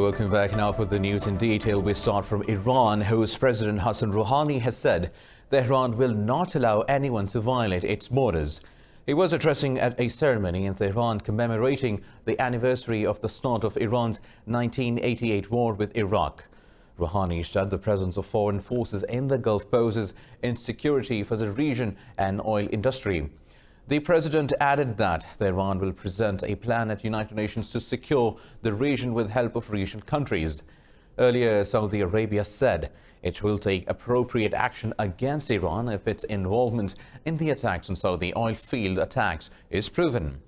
welcome back. Now for the news in detail. We start from Iran, whose President Hassan Rouhani has said Tehran will not allow anyone to violate its borders. He was addressing at a ceremony in Tehran commemorating the anniversary of the start of Iran's 1988 war with Iraq. Rouhani said the presence of foreign forces in the Gulf poses insecurity for the region and oil industry. The president added that Tehran will present a plan at United Nations to secure the region with help of regional countries. Earlier, Saudi Arabia said it will take appropriate action against Iran if its involvement in the attacks on Saudi oil field attacks is proven.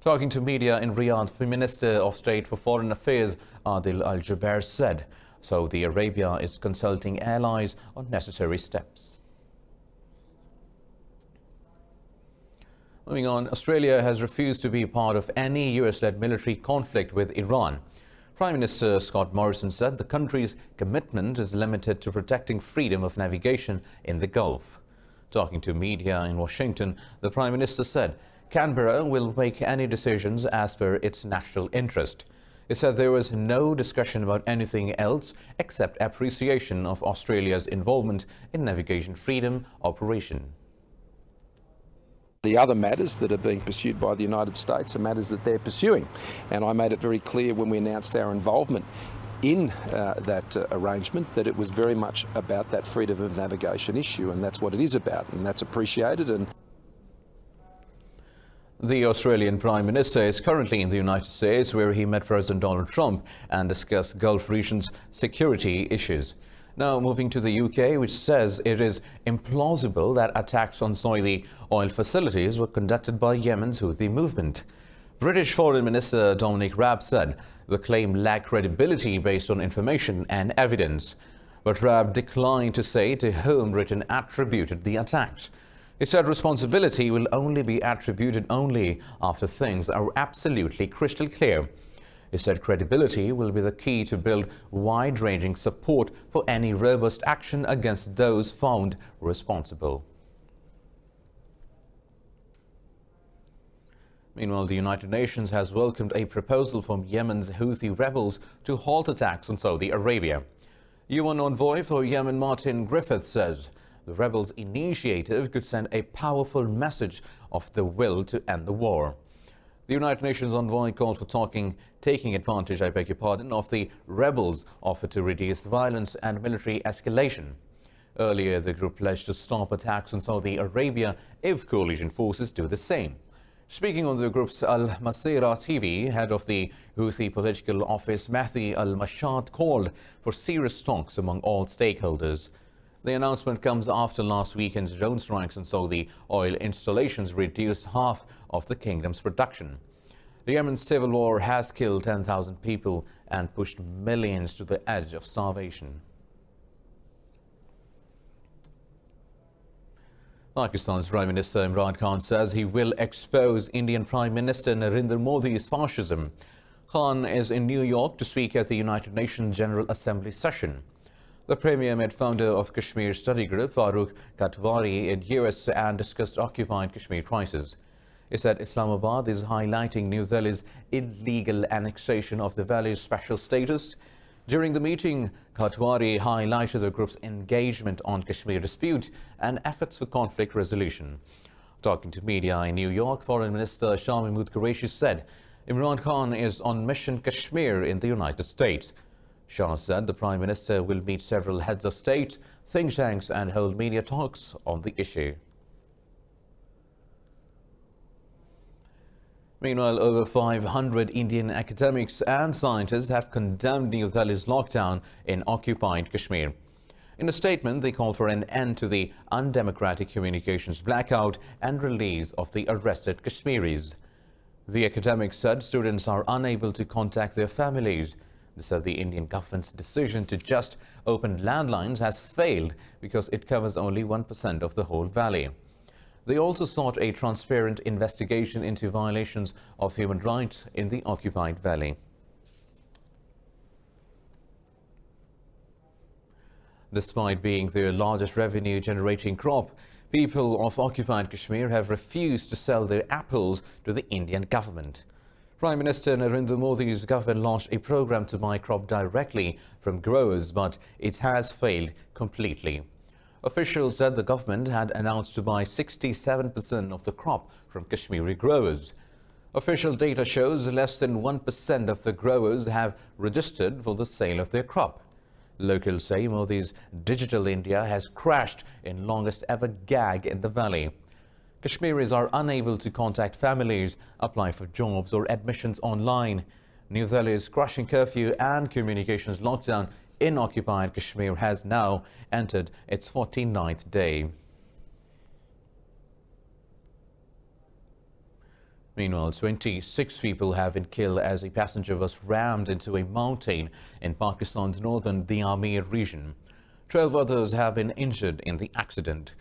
Talking to media in Riyadh, the Minister of State for Foreign Affairs Adil Al-Jubair said Saudi Arabia is consulting allies on necessary steps. Moving on, Australia has refused to be part of any US-led military conflict with Iran. Prime Minister Scott Morrison said the country's commitment is limited to protecting freedom of navigation in the Gulf. Talking to media in Washington, the Prime Minister said Canberra will make any decisions as per its national interest. He said there was no discussion about anything else except appreciation of Australia's involvement in navigation freedom operation. The other matters that are being pursued by the United States are matters that they're pursuing. And I made it very clear when we announced our involvement in that arrangement that it was very much about that freedom of navigation issue, and that's what it is about, and that's appreciated. And the Australian Prime Minister is currently in the United States, where he met President Donald Trump and discussed Gulf region's security issues. Now moving to the UK, which says it is implausible that attacks on Saudi oil facilities were conducted by Yemen's Houthi movement. British Foreign Minister Dominic Raab said the claim lacked credibility based on information and evidence. But Raab declined to say to whom Britain attributed the attacks. He said responsibility will only be attributed after things are absolutely crystal clear. He said credibility will be the key to build wide-ranging support for any robust action against those found responsible. Meanwhile, the United Nations has welcomed a proposal from Yemen's Houthi rebels to halt attacks on Saudi Arabia. UN envoy for Yemen Martin Griffiths says the rebels' initiative could send a powerful message of the will to end the war. The United Nations envoy called for taking advantage, of the rebels' offer to reduce violence and military escalation. Earlier, the group pledged to stop attacks on Saudi Arabia if coalition forces do the same. Speaking on the group's Al Masira TV, head of the Houthi political office Mahdi al-Mashad called for serious talks among all stakeholders. The announcement comes after last weekend's drone strikes on Saudi oil installations reduced half of the kingdom's production. The Yemen civil war has killed 10,000 people and pushed millions to the edge of starvation. Pakistan's Prime Minister Imran Khan says he will expose Indian Prime Minister Narendra Modi's fascism. Khan is in New York to speak at the United Nations General Assembly session. The Premier met founder of Kashmir Study Group, Farooq Katwari, in US and discussed occupied Kashmir crisis. He said Islamabad is highlighting New Delhi's illegal annexation of the valley's special status. During the meeting, Katwari highlighted the group's engagement on Kashmir dispute and efforts for conflict resolution. Talking to media in New York, Foreign Minister Shah Mahmood Qureshi said Imran Khan is on mission Kashmir in the United States. Shah said the Prime Minister will meet several heads of state, think tanks and hold media talks on the issue. Meanwhile, over 500 Indian academics and scientists have condemned New Delhi's lockdown in occupied Kashmir. In a statement, they called for an end to the undemocratic communications blackout and release of the arrested Kashmiris. The academics said students are unable to contact their families. They said the Indian government's decision to just open landlines has failed because it covers only 1% of the whole valley. They also sought a transparent investigation into violations of human rights in the occupied valley. Despite being their largest revenue-generating crop, people of occupied Kashmir have refused to sell their apples to the Indian government. Prime Minister Narendra Modi's government launched a program to buy crop directly from growers, but it has failed completely. Officials said the government had announced to buy 67% of the crop from Kashmiri growers. Official data shows less than 1% of the growers have registered for the sale of their crop. Locals say Modi's Digital India has crashed in longest ever gag in the valley. Kashmiris are unable to contact families, apply for jobs or admissions online. New Delhi's crushing curfew and communications lockdown in occupied Kashmir has now entered its 49th day. Meanwhile, 26 people have been killed as a passenger was rammed into a mountain in Pakistan's northern Diyamir region. 12 others have been injured in the accident.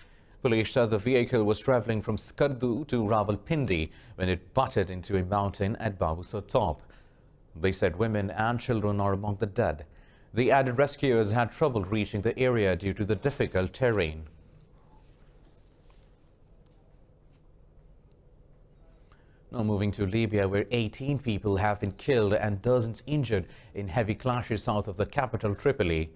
Police said the vehicle was traveling from Skardu to Rawalpindi when it butted into a mountain at Babusar Top. They said women and children are among the dead. The added rescuers had trouble reaching the area due to the difficult terrain. Now moving to Libya, where 18 people have been killed and dozens injured in heavy clashes south of the capital, Tripoli.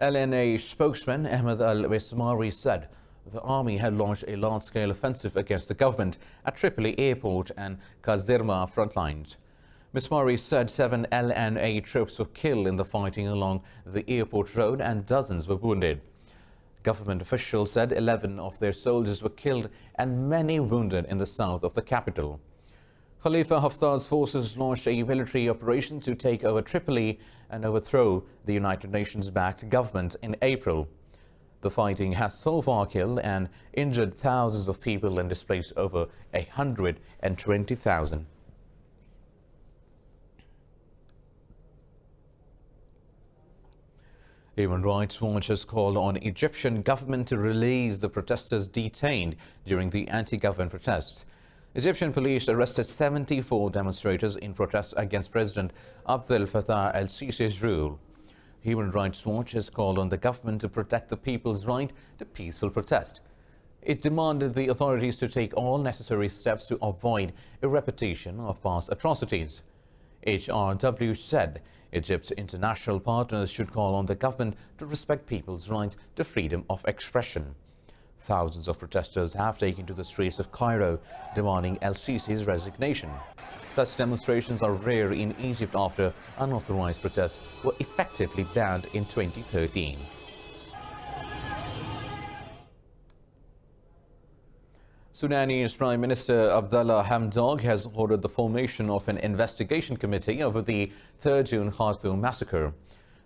LNA spokesman Ahmed al-Mismari said the army had launched a large-scale offensive against the government at Tripoli airport and Kazirma front lines. Mismari said 7 LNA troops were killed in the fighting along the airport road and dozens were wounded. Government officials said 11 of their soldiers were killed and many wounded in the south of the capital. Khalifa Haftar's forces launched a military operation to take over Tripoli and overthrow the United Nations-backed government in April. The fighting has so far killed and injured thousands of people and displaced over 120,000. Human Rights Watch has called on Egyptian government to release the protesters detained during the anti-government protests. Egyptian police arrested 74 demonstrators in protest against President Abdel Fattah el-Sisi's rule. Human Rights Watch has called on the government to protect the people's right to peaceful protest. It demanded the authorities to take all necessary steps to avoid a repetition of past atrocities. HRW said Egypt's international partners should call on the government to respect people's rights to freedom of expression. Thousands of protesters have taken to the streets of Cairo demanding el-Sisi's resignation. Such demonstrations are rare in Egypt after unauthorized protests were effectively banned in 2013. Sudanese Prime Minister Abdallah Hamdok has ordered the formation of an investigation committee over the 3rd June Khartoum massacre.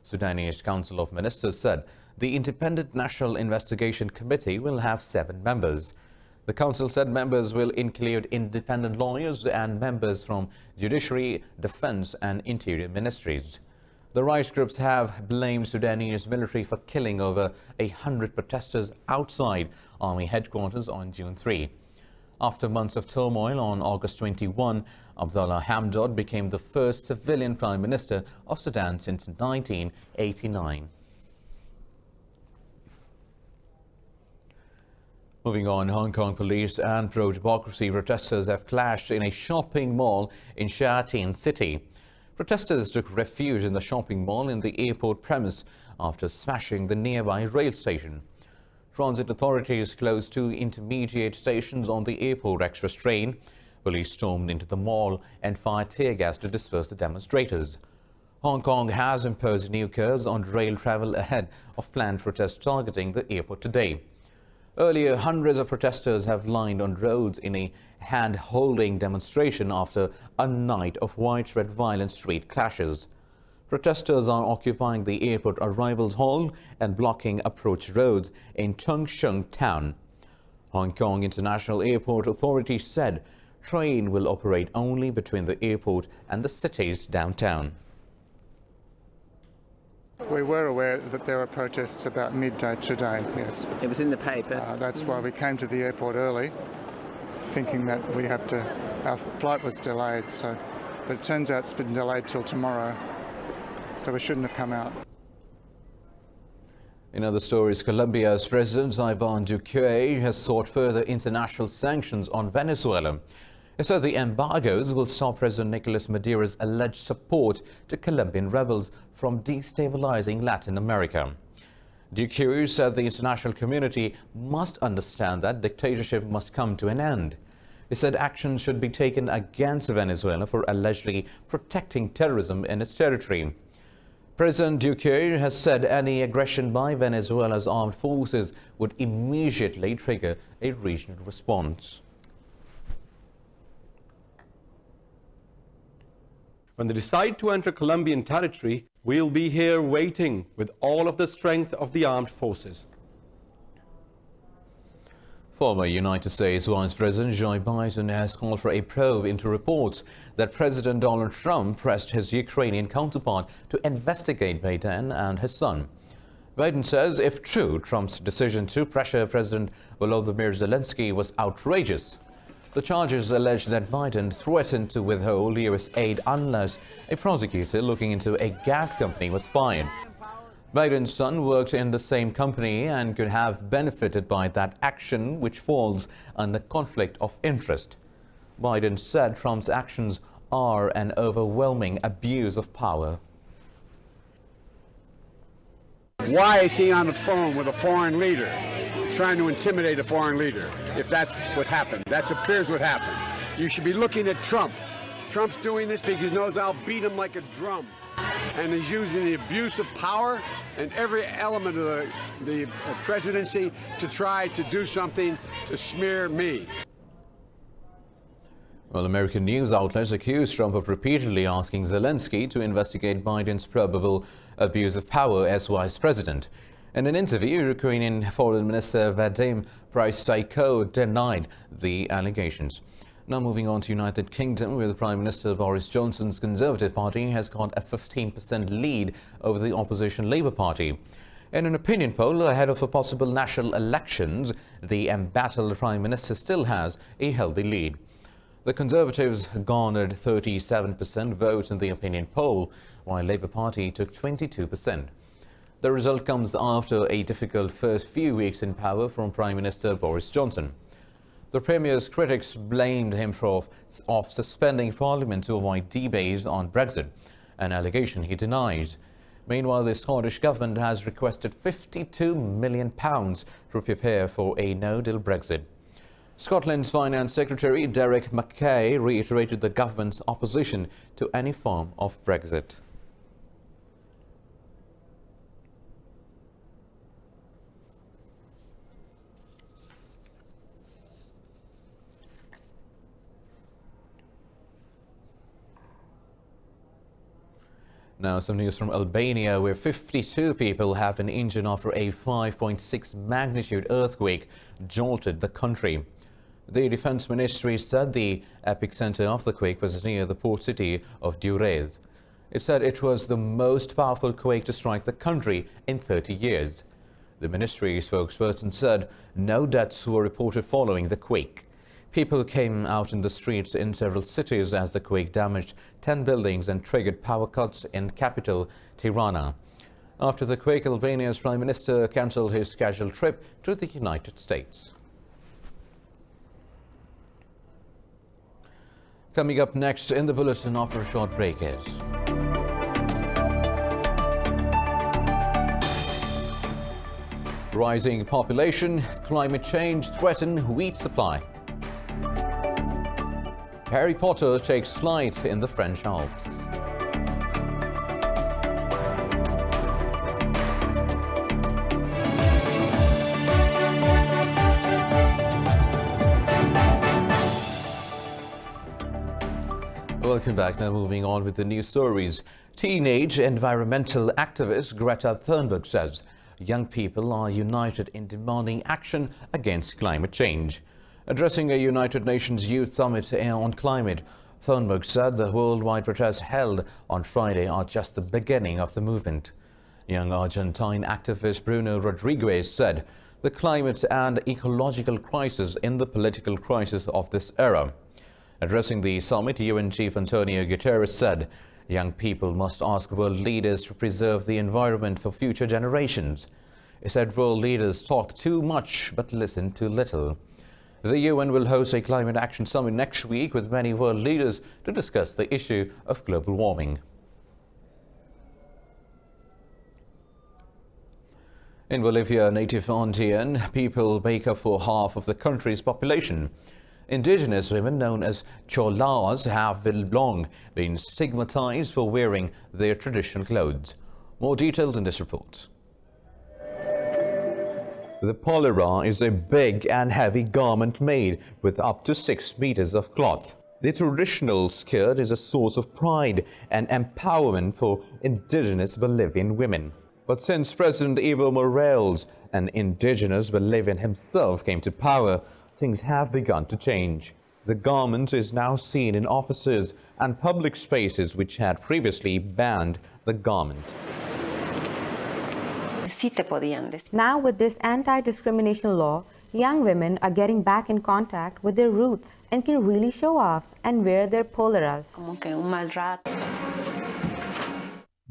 Sudanese Council of Ministers said the Independent National Investigation Committee will have 7 members. The council said members will include independent lawyers and members from Judiciary, Defense and Interior Ministries. The rights groups have blamed Sudanese military for killing over 100 protesters outside army headquarters on June 3. After months of turmoil on August 21, Abdallah Hamdok became the first civilian prime minister of Sudan since 1989. Moving on, Hong Kong police and pro-democracy protesters have clashed in a shopping mall in Sha Tin City. Protesters took refuge in the shopping mall in the airport premise after smashing the nearby rail station. Transit authorities closed 2 intermediate stations on the airport express train. Police stormed into the mall and fired tear gas to disperse the demonstrators. Hong Kong has imposed new curbs on rail travel ahead of planned protests targeting the airport today. Earlier, hundreds of protesters have lined on roads in a hand-holding demonstration after a night of widespread violent street clashes. Protesters are occupying the airport arrivals hall and blocking approach roads in Tung Shung town. Hong Kong International Airport authorities said train will operate only between the airport and the city's downtown. We were aware that there were protests about midday today, yes. It was in the paper. That's why we came to the airport early, thinking that our flight was delayed, but it turns out it's been delayed till tomorrow, so we shouldn't have come out. In other stories, Colombia's President Ivan Duque has sought further international sanctions on Venezuela. He said the embargoes will stop President Nicolas Maduro's alleged support to Colombian rebels from destabilizing Latin America. Duque said the international community must understand that dictatorship must come to an end. He said action should be taken against Venezuela for allegedly protecting terrorism in its territory. President Duque has said any aggression by Venezuela's armed forces would immediately trigger a regional response. When they decide to enter Colombian territory, we'll be here waiting with all of the strength of the armed forces. Former United States Vice President Joe Biden has called for a probe into reports that President Donald Trump pressed his Ukrainian counterpart to investigate Biden and his son. Biden says, if true, Trump's decision to pressure President Volodymyr Zelensky was outrageous. The charges allege that Biden threatened to withhold U.S. aid unless a prosecutor looking into a gas company was fired. Biden's son worked in the same company and could have benefited by that action, which falls under conflict of interest. Biden said Trump's actions are an overwhelming abuse of power. Why is he on the phone with a foreign leader, trying to intimidate a foreign leader, if that's what happened? That appears what happened. You should be looking at Trump. Trump's doing this because he knows I'll beat him like a drum. And he's using the abuse of power and every element of the presidency to try to do something to smear me. Well, American news outlets accused Trump of repeatedly asking Zelensky to investigate Biden's probable abuse of power as vice president. In an interview, Ukrainian Foreign Minister Vadim Prystaiko denied the allegations. Now moving on to United Kingdom, where the Prime Minister Boris Johnson's Conservative Party has got a 15% lead over the opposition Labour Party. In an opinion poll ahead of the possible national elections, the embattled Prime Minister still has a healthy lead. The Conservatives garnered 37% votes in the opinion poll, while Labour Party took 22%. The result comes after a difficult first few weeks in power from Prime Minister Boris Johnson. The Premier's critics blamed him for suspending Parliament to avoid debate on Brexit, an allegation he denies. Meanwhile, the Scottish Government has requested £52 million to prepare for a no-deal Brexit. Scotland's Finance Secretary Derek Mackay reiterated the government's opposition to any form of Brexit. Now some news from Albania, where 52 people have been injured after a 5.6 magnitude earthquake jolted the country. The Defense Ministry said the epicenter of the quake was near the port city of Durrës. It said it was the most powerful quake to strike the country in 30 years. The ministry spokesperson said no deaths were reported following the quake. People came out in the streets in several cities as the quake damaged 10 buildings and triggered power cuts in capital Tirana. After the quake, Albania's Prime Minister cancelled his scheduled trip to the United States. Coming up next in the Bulletin after a short break is... rising population, climate change threaten wheat supply. Harry Potter takes flight in the French Alps. Welcome back. Now moving on with the news stories. Teenage environmental activist Greta Thunberg says young people are united in demanding action against climate change. Addressing a United Nations Youth Summit on climate, Thunberg said the worldwide protests held on Friday are just the beginning of the movement. Young Argentine activist Bruno Rodriguez said the climate and ecological crisis in the political crisis of this era. Addressing the summit, UN Chief Antonio Guterres said young people must ask world leaders to preserve the environment for future generations. He said world leaders talk too much but listen too little. The UN will host a climate action summit next week with many world leaders to discuss the issue of global warming. In Bolivia, native Andean people make up for half of the country's population. Indigenous women known as cholas have long been stigmatized for wearing their traditional clothes. More details in this report. The polera is a big and heavy garment made with up to 6 meters of cloth. The traditional skirt is a source of pride and empowerment for indigenous Bolivian women. But since President Evo Morales, an indigenous Bolivian himself, came to power, things have begun to change. The garment is now seen in offices and public spaces which had previously banned the garment. Now, with this anti-discrimination law, young women are getting back in contact with their roots and can really show off and wear their poleras.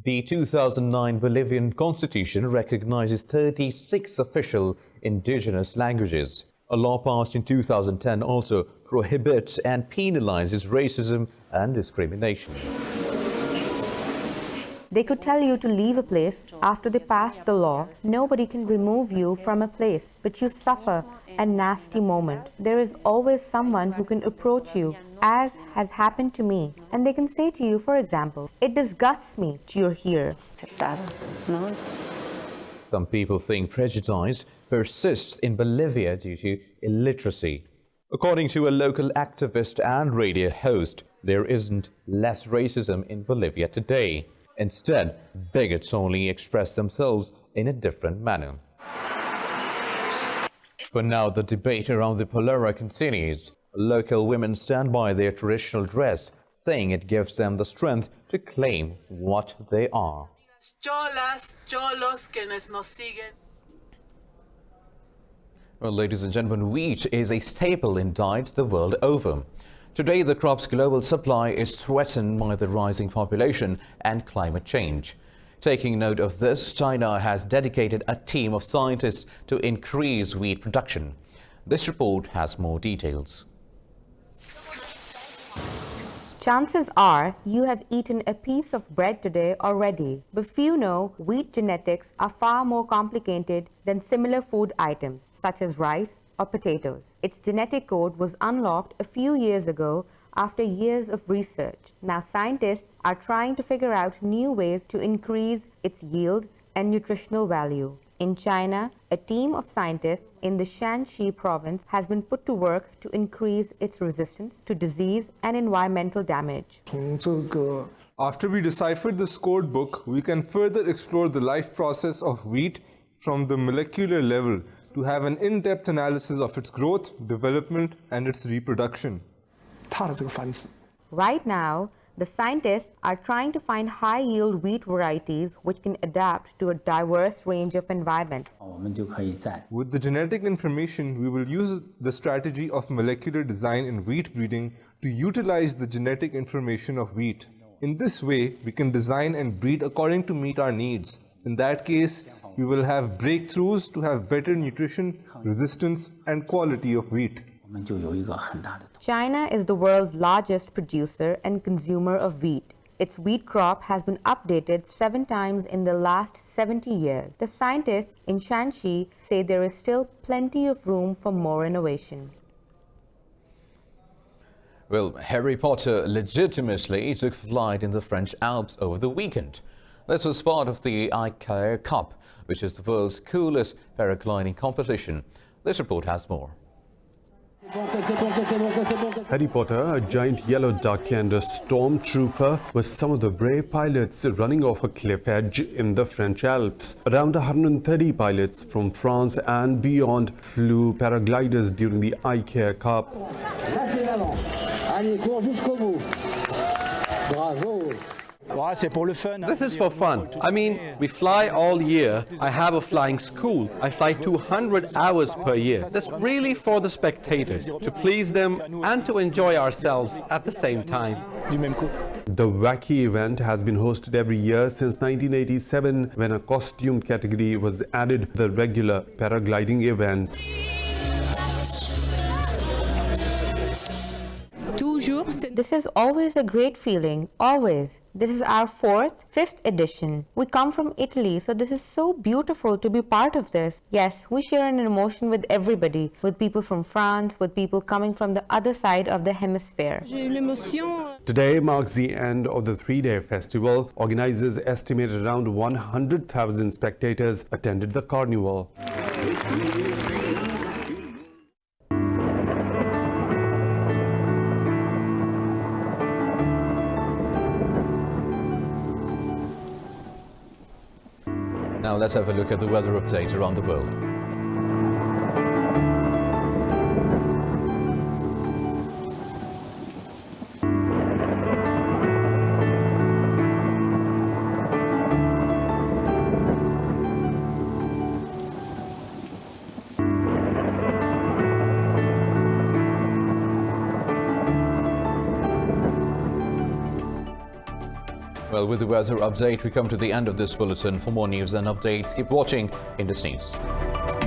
The 2009 Bolivian constitution recognizes 36 official indigenous languages. A law passed in 2010 also prohibits and penalizes racism and discrimination. They could tell you to leave a place after they passed the law. Nobody can remove you from a place, but you suffer a nasty moment. There is always someone who can approach you, as has happened to me, and they can say to you, for example, "It disgusts me that you're here." Some people think prejudice persists in Bolivia due to illiteracy. According to a local activist and radio host, there isn't less racism in Bolivia today. Instead, bigots only express themselves in a different manner. For now, the debate around the polera continues. Local women stand by their traditional dress, saying it gives them the strength to claim what they are. Well, ladies and gentlemen, wheat is a staple in diets the world over. Today, the crop's global supply is threatened by the rising population and climate change. Taking note of this, China has dedicated a team of scientists to increase wheat production. This report has more details. Chances are you have eaten a piece of bread today already, but few know wheat genetics are far more complicated than similar food items such as rice or potatoes. Its genetic code was unlocked a few years ago after years of research. Now scientists are trying to figure out new ways to increase its yield and nutritional value. In China, a team of scientists in the Shanxi province has been put to work to increase its resistance to disease and environmental damage. After we deciphered this code book, we can further explore the life process of wheat from the molecular level to have an in-depth analysis of its growth, development, and its reproduction. Right now, the scientists are trying to find high-yield wheat varieties which can adapt to a diverse range of environments. With the genetic information, we will use the strategy of molecular design in wheat breeding to utilize the genetic information of wheat. In this way, we can design and breed according to meet our needs. In that case, we will have breakthroughs to have better nutrition, resistance, and quality of wheat. China is the world's largest producer and consumer of wheat. Its wheat crop has been updated 7 times in the last 70 years. The scientists in Shanxi say there is still plenty of room for more innovation. Well, Harry Potter legitimately took flight in the French Alps over the weekend. This was part of the Occupied Cup, which is the world's coolest paragliding competition. This report has more. Harry Potter, a giant yellow duck and a stormtrooper were some of the brave pilots running off a cliff edge in the French Alps. Around 130 pilots from France and beyond flew paragliders during the Occupied Cup. This is for fun. I mean, we fly all year. I have a flying school. I fly 200 hours per year. That's really for the spectators, to please them and to enjoy ourselves at the same time. The wacky event has been hosted every year since 1987, when a costume category was added to the regular paragliding event. This is always a great feeling, always. This is our fifth edition. We come from Italy, so this is so beautiful to be part of this. Yes, we share an emotion with everybody, with people from France, with people coming from the other side of the hemisphere. Today marks the end of the three-day festival. Organizers estimate around 100,000 spectators attended the carnival. Now let's have a look at the weather update around the world. Well, with the weather update, we come to the end of this bulletin. For more news and updates, keep watching Indus News.